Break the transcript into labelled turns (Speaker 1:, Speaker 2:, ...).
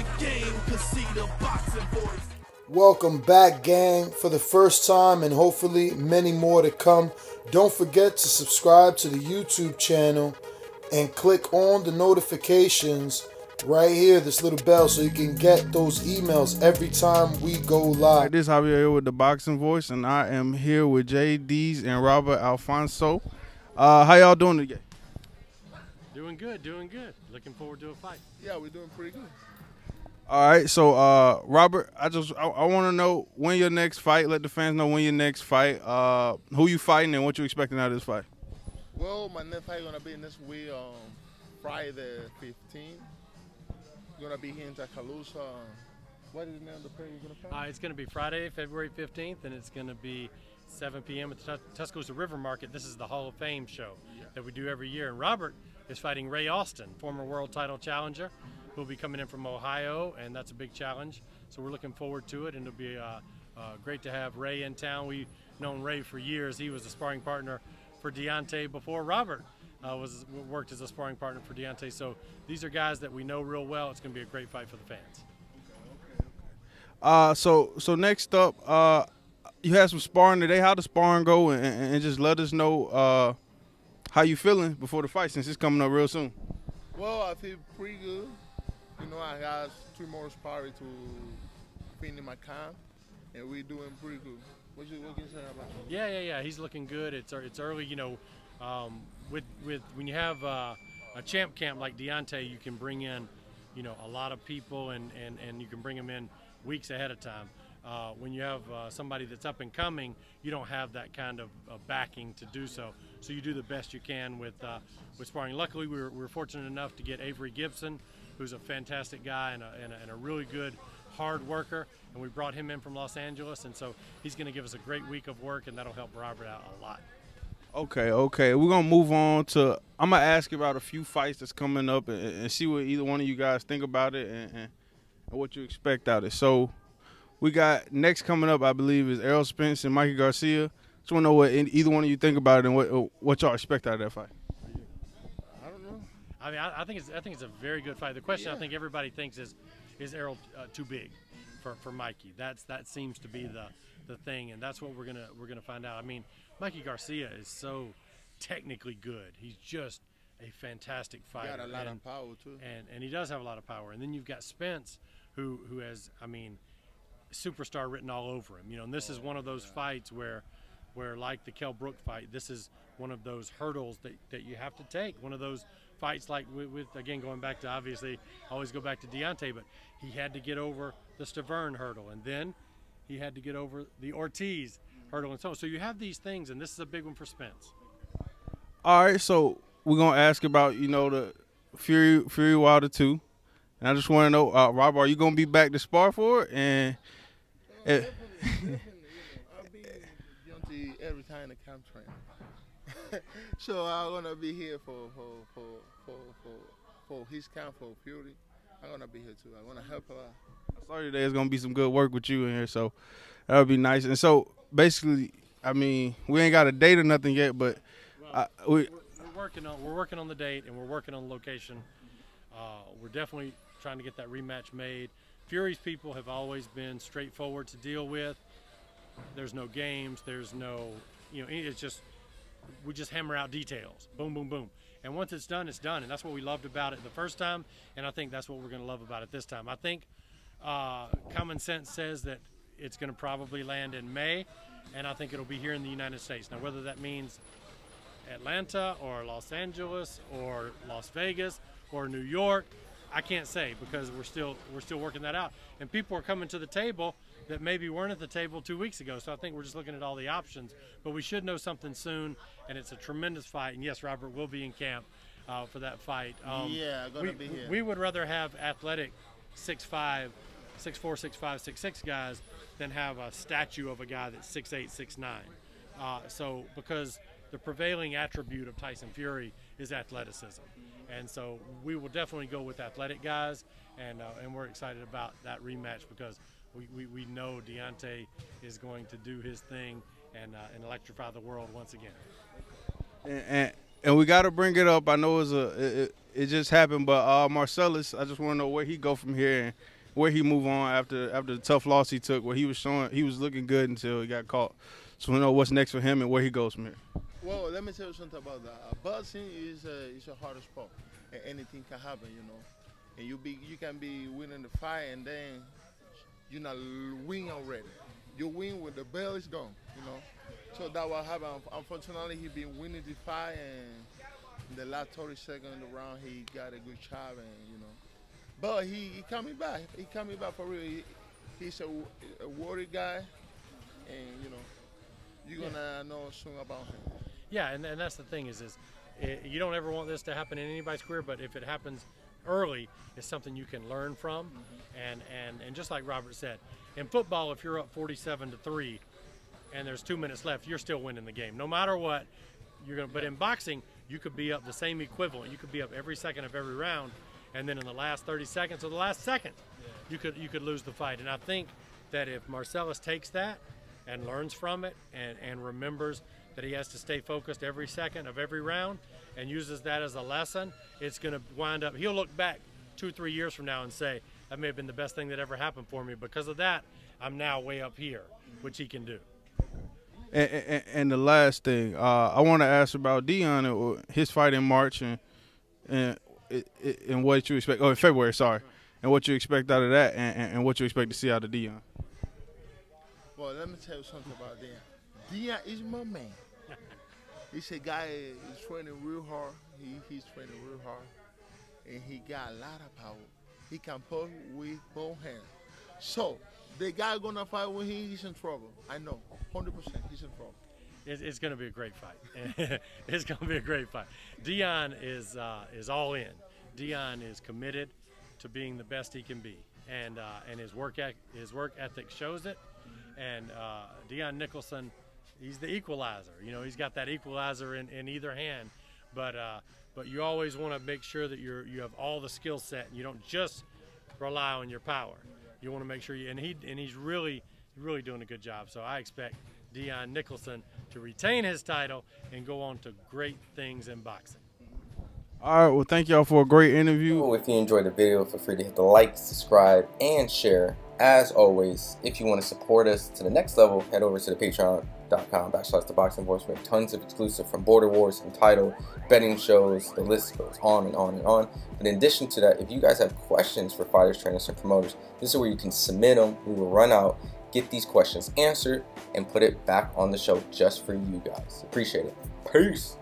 Speaker 1: the game, cause see the boxing voice.
Speaker 2: Welcome back, gang, for the first time and hopefully many more to come. Don't forget to subscribe to the YouTube channel and click on the notifications right here, this little bell, so you can get those emails every time we go live.
Speaker 3: This is Javier here with the Boxing Voice, and I am here with Deas and Robert Alfonso. How y'all doing today?
Speaker 4: Doing good, doing good. Looking forward to a fight.
Speaker 5: Yeah, we're doing pretty good.
Speaker 3: All right, so Robert, I want to know when your next fight. Let the fans know when your next fight. Who you fighting and what you expecting out of this fight.
Speaker 5: Well, my next fight gonna be next week on Friday the 15th. Gonna be here in Tuscaloosa. What is the name of the place you're gonna fight?
Speaker 4: It's gonna be Friday, February 15th, and it's gonna be 7 p.m. at the Tuscaloosa River Market. This is the Hall of Fame show that we do every year. And Robert is fighting Ray Austin, former world title challenger, who'll be coming in from Ohio, and that's a big challenge. So we're looking forward to it, and it'll be great to have Ray in town. We've known Ray for years. He was a sparring partner for Deontay before Robert worked as a sparring partner for Deontay. So these are guys that we know real well. It's going to be a great fight for the fans.
Speaker 3: So next up, you had some sparring today. How the sparring go, and just let us know how you feeling before the fight, since it's coming up real soon.
Speaker 5: Well, I feel pretty good. You know, I got 3 more sparring to finish my camp, and we're doing pretty good. What can you say about him?
Speaker 4: Yeah. He's looking good. It's early, you know. With when you have a champ camp like Deontay, you can bring in, you know, a lot of people, and you can bring them in weeks ahead of time. When you have somebody that's up and coming, you don't have that kind of backing to do so. So you do the best you can with sparring. Luckily, we were fortunate enough to get Avery Gibson, who's a fantastic guy and a really good hard worker, and we brought him in from Los Angeles, and so he's going to give us a great week of work, and that'll help Robert out a lot.
Speaker 3: Okay. We're going to move on to – I'm going to ask you about a few fights that's coming up and see what either one of you guys think about it and what you expect out of it. So we got next coming up, I believe, is Errol Spence and Mikey Garcia. Just want to know what either one of you think about it and what y'all expect out of that fight.
Speaker 5: I don't know.
Speaker 4: I mean, I think it's a very good fight. The question I think everybody thinks is Errol too big for Mikey? That seems to be the thing, and that's what we're gonna find out. I mean, Mikey Garcia is so technically good. He's just a fantastic fighter.
Speaker 5: He got a lot of power too.
Speaker 4: And he does have a lot of power. And then you've got Spence, who has, I mean, superstar written all over him. You know, and this is one of those fights where like the Kell Brook fight, this is one of those hurdles that you have to take. One of those fights like with again, going back to, obviously, I always go back to Deontay, but he had to get over the Stavern hurdle, and then he had to get over the Ortiz hurdle, and so you have these things, and this is a big one for Spence.
Speaker 3: All right, so we're going to ask about, you know, the Fury Wilder 2. And I just want to know, Rob, are you going to be back to spar for it? And
Speaker 5: Definitely, I'll be Deontay every time the camp train. So I'm gonna be here for his camp for Fury. I'm gonna be here too. I'm gonna help a lot.
Speaker 3: I saw you there's going to be some good work with you in here, so that would be nice. And so basically, I mean, we ain't got a date or nothing yet, but we're
Speaker 4: working on the date, and we're working on the location. We're definitely trying to get that rematch made. Fury's people have always been straightforward to deal with. There's no games. There's no, you know, it's just, we just hammer out details. Boom, boom, boom. And once it's done, it's done. And that's what we loved about it the first time, and I think that's what we're going to love about it this time. I think common sense says that it's going to probably land in May, and I think it'll be here in the United States. Now, whether that means Atlanta or Los Angeles or Las Vegas or New York, I can't say, because we're still working that out. And people are coming to the table that maybe weren't at the table 2 weeks ago. So I think we're just looking at all the options. But we should know something soon, and it's a tremendous fight. And yes, Robert will be in camp for that fight.
Speaker 5: Yeah, gonna be here.
Speaker 4: We would rather have athletic 6'5", 6'4", 6'5", 6'6" guys than have a statue of a guy that's 6'8", 6'9". So because the prevailing attribute of Tyson Fury is athleticism. And so we will definitely go with athletic guys, and we're excited about that rematch because we know Deontay is going to do his thing and electrify the world once again.
Speaker 3: And we got to bring it up. I know it just happened, but Marsellos, I just want to know where he go from here and where he move on after the tough loss he took, where he was looking good until he got caught. So we know what's next for him and where he goes from here.
Speaker 5: Well, let me tell you something about that. Boxing is a hard sport, and anything can happen, you know. And you can be winning the fight, and then you not win already. You win when the bell is gone, you know. So that what happened. Unfortunately, he been winning the fight, and in the last 30 seconds of the round, he got a good shot, and you know. But he coming back. He coming back for real. He's a worthy guy, and you know, you're gonna know soon about him.
Speaker 4: Yeah, and that's the thing is you don't ever want this to happen in anybody's career, but if it happens early, it's something you can learn from. And just like Robert said, in football, if you're up 47-3 and there's 2 minutes left, you're still winning the game. No matter what, you're gonna. But in boxing, you could be up the same equivalent. You could be up every second of every round, and then in the last 30 seconds or the last second, you could lose the fight. And I think that if Marsellos takes that and learns from it and remembers that he has to stay focused every second of every round and uses that as a lesson, it's going to wind up, he'll look back 2-3 years from now and say, that may have been the best thing that ever happened for me. Because of that, I'm now way up here, which he can do.
Speaker 3: And the last thing, I want to ask about Deon and his fight in March and what you expect, in February, sorry, and what you expect out of that and what you expect to see out of Deon.
Speaker 5: Well, let me tell you something about Deon. Deon is my man. He's a guy who's training real hard. He's training real hard. And he got a lot of power. He can punch with both hands. So, the guy gonna fight when he's in trouble. I know, 100% he's in trouble.
Speaker 4: It's going to be a great fight. It's going to be a great fight. Deon is all in. Deon is committed to being the best he can be. And his work ethic shows it. And Deon Nicholson, he's the equalizer. You know, he's got that equalizer in either hand. But you always want to make sure that you have all the skill set and you don't just rely on your power. You want to make sure he's really doing a good job. So I expect Deon Nicholson to retain his title and go on to great things in boxing.
Speaker 3: All right, well, thank y'all for a great interview.
Speaker 6: If you enjoyed the video, feel free to hit the like, subscribe, and share. As always, if you want to support us to the next level, head over to the patreon.com/ThaBoxingVoice. We have tons of exclusive from Border Wars, Entitled, betting shows, the list goes on and on and on. But in addition to that, if you guys have questions for fighters, trainers, and promoters, this is where you can submit them. We will run out, get these questions answered, and put it back on the show just for you guys. Appreciate it. Peace.